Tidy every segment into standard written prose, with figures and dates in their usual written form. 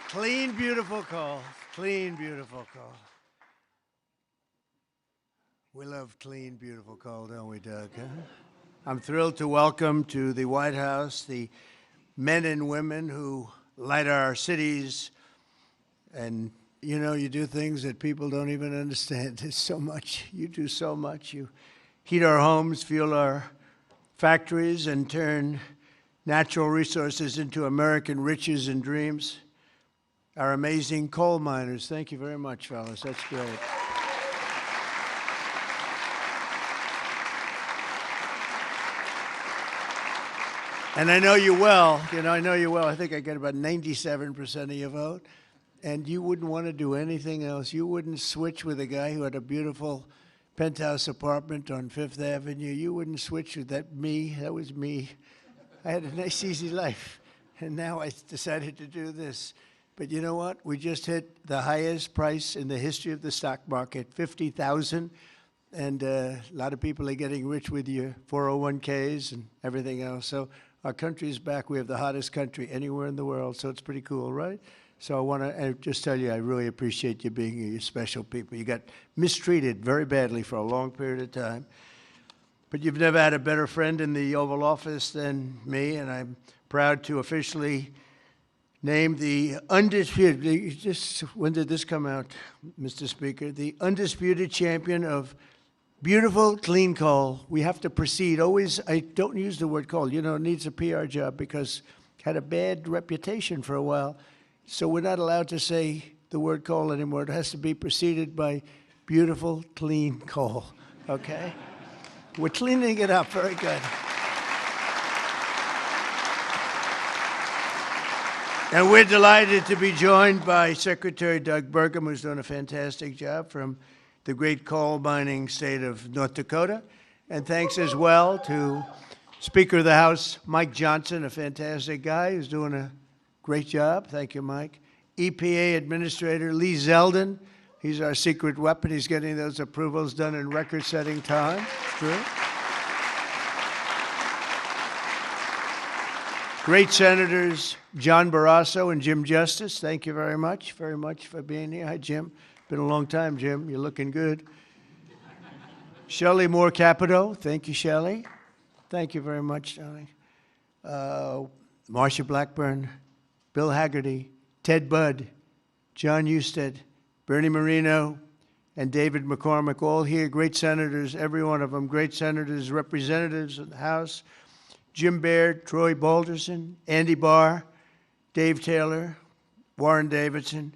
Clean, beautiful coal. Clean, beautiful coal. We love clean, beautiful coal, don't we, Doug? Huh? I'm thrilled to welcome to the White House the men and women who light our cities. And, you know, you do things that people don't even understand. There's so much. You do so much. You heat our homes, fuel our factories, and turn natural resources into American riches and dreams. Our amazing coal miners. Thank you very much, fellas. That's great. And I know you well. I know you well. I think I get about 97% of your vote. And you wouldn't want to do anything else. You wouldn't switch with a guy who had a beautiful penthouse apartment on Fifth Avenue. You wouldn't switch with that was me. I had a nice, easy life. And now I decided to do this. But you know what? We just hit the highest price in the history of the stock market, $50,000. And a lot of people are getting rich with your 401ks and everything else. So our country is back. We have the hottest country anywhere in the world. So it's pretty cool, right? So I want to just tell you, I really appreciate you being here. You're special people. You got mistreated very badly for a long period of time. But you've never had a better friend in the Oval Office than me. And I'm proud to officially named the undisputed, when did this come out, Mr. Speaker? The undisputed champion of beautiful, clean coal. We have to proceed. Always, I don't use the word coal. You know, it needs a PR job because it had a bad reputation for a while. So we're not allowed to say the word coal anymore. It has to be preceded by beautiful, clean coal, okay? We're cleaning it up. Very good. And we're delighted to be joined by Secretary Doug Burgum, who's done a fantastic job from the great coal mining state of North Dakota. And thanks as well to Speaker of the House, Mike Johnson, a fantastic guy who's doing a great job. Thank you, Mike. EPA Administrator Lee Zeldin. He's our secret weapon. He's getting those approvals done in record-setting time. True. Great Senators John Barrasso and Jim Justice. Thank you very much for being here. Hi, Jim. Been a long time, Jim. You're looking good. Shelley Moore Capito. Thank you, Shelley. Thank you very much, Shelley. Marsha Blackburn, Bill Haggerty, Ted Budd, John Husted, Bernie Moreno, and David McCormick, all here. Great senators, every one of them. Great senators, representatives of the House. Jim Baird, Troy Balderson, Andy Barr, Dave Taylor, Warren Davidson,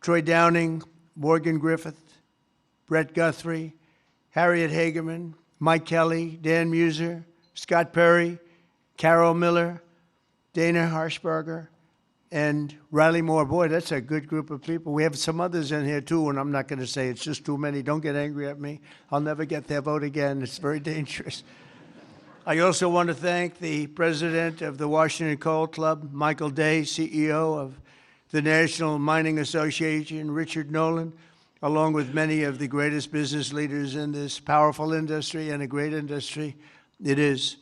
Troy Downing, Morgan Griffith, Brett Guthrie, Harriet Hageman, Mike Kelly, Dan Muser, Scott Perry, Carol Miller, Dana Harshberger, and Riley Moore. Boy, that's a good group of people. We have some others in here, too, and I'm not going to say it's just too many. Don't get angry at me. I'll never get their vote again. It's very dangerous. I also want to thank the president of the Washington Coal Club, Michael Day, CEO of the National Mining Association, Richard Nolan, along with many of the greatest business leaders in this powerful industry and a great industry it is.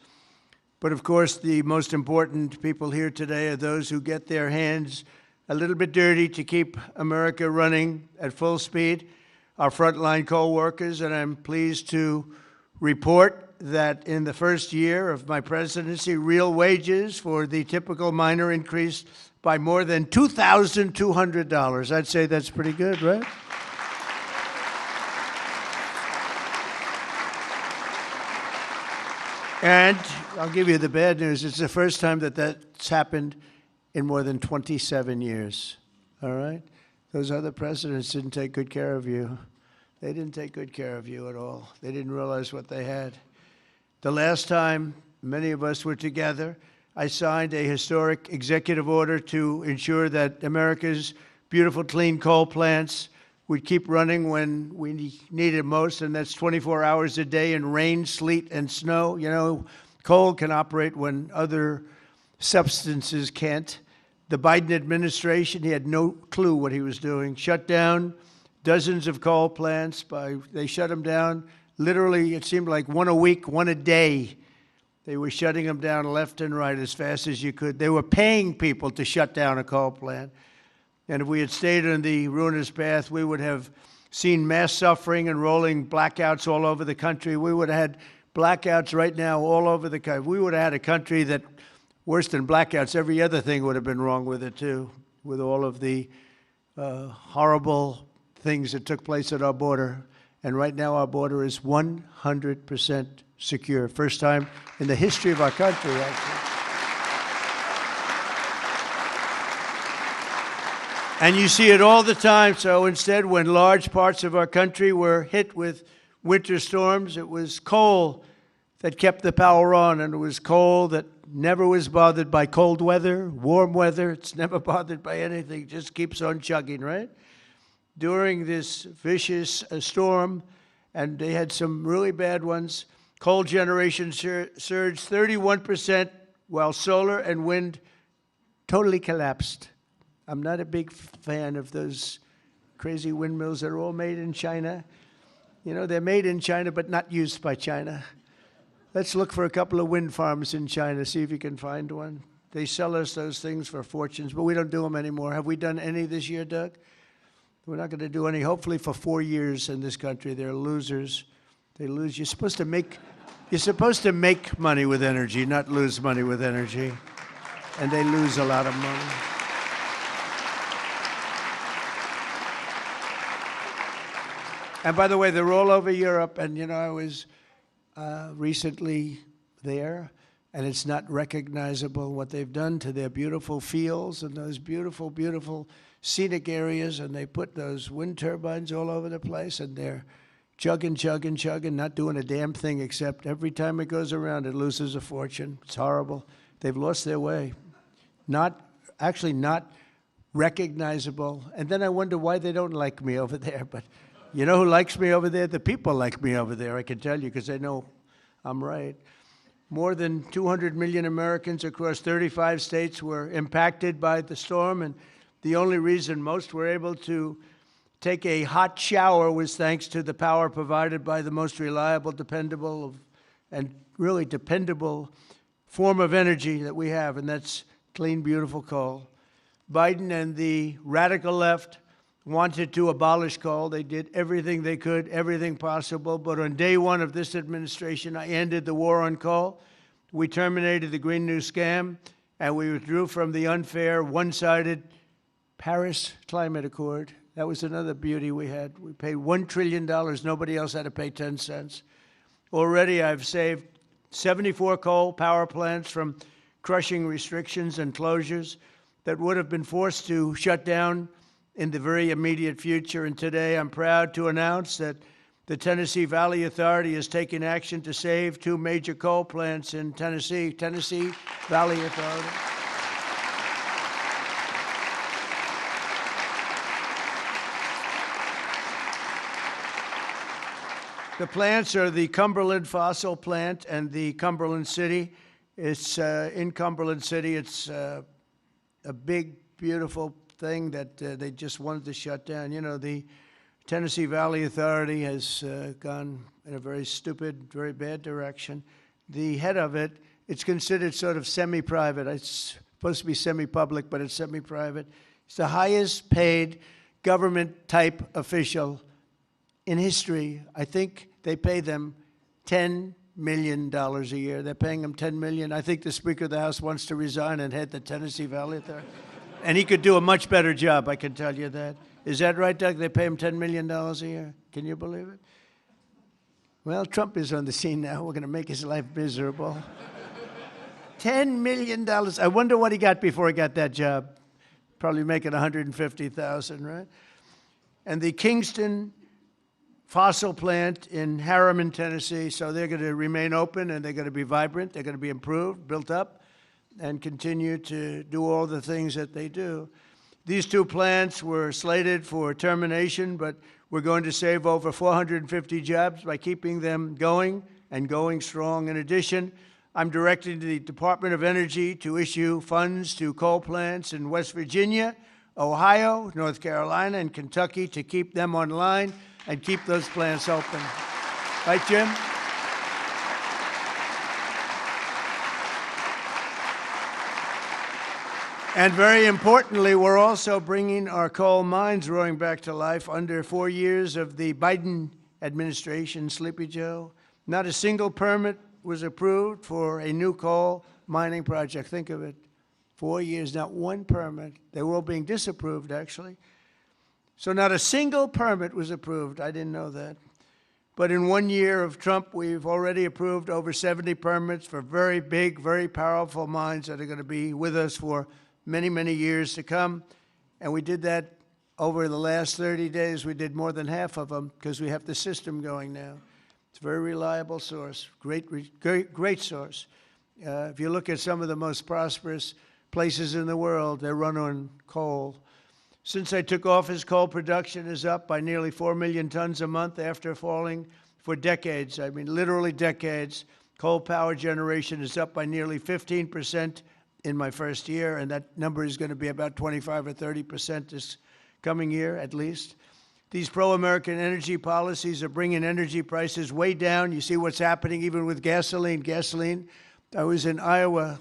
But of course, the most important people here today are those who get their hands a little bit dirty to keep America running at full speed, our frontline coal workers, and I'm pleased to report that in the first year of my presidency, real wages for the typical miner increased by more than $2,200. I'd say that's pretty good, right? And I'll give you the bad news. It's the first time that that's happened in more than 27 years, all right? Those other presidents didn't take good care of you. They didn't take good care of you at all. They didn't realize what they had. The last time many of us were together, I signed a historic executive order to ensure that America's beautiful, clean coal plants would keep running when we need it most, and that's 24 hours a day in rain, sleet, and snow. You know, coal can operate when other substances can't. The Biden administration, he had no clue what he was doing. Shut down dozens of coal plants. They shut them down. Literally, it seemed like one a week, one a day. They were shutting them down left and right as fast as you could. They were paying people to shut down a coal plant. And if we had stayed on the ruinous path, we would have seen mass suffering and rolling blackouts all over the country. We would have had blackouts right now all over the country. We would have had a country that, worse than blackouts, every other thing would have been wrong with it too, with all of the horrible things that took place at our border. And right now our border is 100% secure. First time in the history of our country, actually. And you see it all the time. So instead, when large parts of our country were hit with winter storms, it was coal that kept the power on, and it was coal that never was bothered by cold weather, warm weather. It's never bothered by anything. It just keeps on chugging, right? During this vicious storm, and they had some really bad ones, coal generation surged 31%, while solar and wind totally collapsed. I'm not a big fan of those crazy windmills that are all made in China. You know, they're made in China, but not used by China. Let's look for a couple of wind farms in China, see if you can find one. They sell us those things for fortunes, but we don't do them anymore. Have we done any this year, Doug? We're not going to do any, hopefully, for 4 years in this country. They're losers. They lose. You're supposed to make money with energy, not lose money with energy. And they lose a lot of money. And by the way, they're all over Europe, and you know, I was recently there, and it's not recognizable what they've done to their beautiful fields and those beautiful, beautiful scenic areas, and they put those wind turbines all over the place, and they're chugging, chugging, chugging, not doing a damn thing, except every time it goes around, it loses a fortune. It's horrible. They've lost their way. Not recognizable. And then I wonder why they don't like me over there, but you know who likes me over there? The people like me over there, I can tell you, because they know I'm right. More than 200 million Americans across 35 states were impacted by the storm, and the only reason most were able to take a hot shower was thanks to the power provided by the most reliable, dependable, and really dependable form of energy that we have, and that's clean, beautiful coal. Biden and the radical left wanted to abolish coal. They did everything they could, everything possible. But on day one of this administration, I ended the war on coal. We terminated the Green New Scam, and we withdrew from the unfair, one-sided Paris Climate Accord. That was another beauty we had. We paid $1 trillion. Nobody else had to pay 10 cents. Already I've saved 74 coal power plants from crushing restrictions and closures that would have been forced to shut down in the very immediate future. And today I'm proud to announce that the Tennessee Valley Authority is taking action to save 2 major coal plants in Tennessee. Tennessee Valley Authority. The plants are the Cumberland Fossil Plant and the Cumberland City. It's in Cumberland City. It's a big, beautiful thing that they just wanted to shut down. You know, the Tennessee Valley Authority has gone in a very stupid, very bad direction. The head of it, it's considered sort of semi-private. It's supposed to be semi-public, but it's semi-private. It's the highest paid government-type official in history. I think they pay them $10 million a year. They're paying them $10 million. I think the Speaker of the House wants to resign and head the Tennessee Valley Authority. And he could do a much better job, I can tell you that. Is that right, Doug? They pay him $10 million a year. Can you believe it? Well, Trump is on the scene now. We're going to make his life miserable. $10 million. I wonder what he got before he got that job. Probably making $150,000, right? And the Kingston fossil plant in Harriman, Tennessee, so they're going to remain open, and they're going to be vibrant. They're going to be improved, built up, and continue to do all the things that they do. These 2 plants were slated for termination, but we're going to save over 450 jobs by keeping them going and going strong. In addition, I'm directing the Department of Energy to issue funds to coal plants in West Virginia, Ohio, North Carolina, and Kentucky to keep them online and keep those plants open. Right, Jim? And very importantly, we're also bringing our coal mines roaring back to life. Under 4 years of the Biden administration, Sleepy Joe, not a single permit was approved for a new coal mining project. Think of it. 4 years, not one permit. They were all being disapproved, actually. So not a single permit was approved. I didn't know that. But in 1 year of Trump, we've already approved over 70 permits for very big, very powerful mines that are going to be with us for many, many years to come. And we did that over the last 30 days. We did more than half of them because we have the system going now. It's a very reliable source, great source. If you look at some of the most prosperous places in the world, they run on coal. Since I took office, coal production is up by nearly 4 million tons a month after falling for decades. I mean, literally decades. Coal power generation is up by nearly 15% in my first year, and that number is going to be about 25 or 30% this coming year, at least. These pro-American energy policies are bringing energy prices way down. You see what's happening even with gasoline. I was in Iowa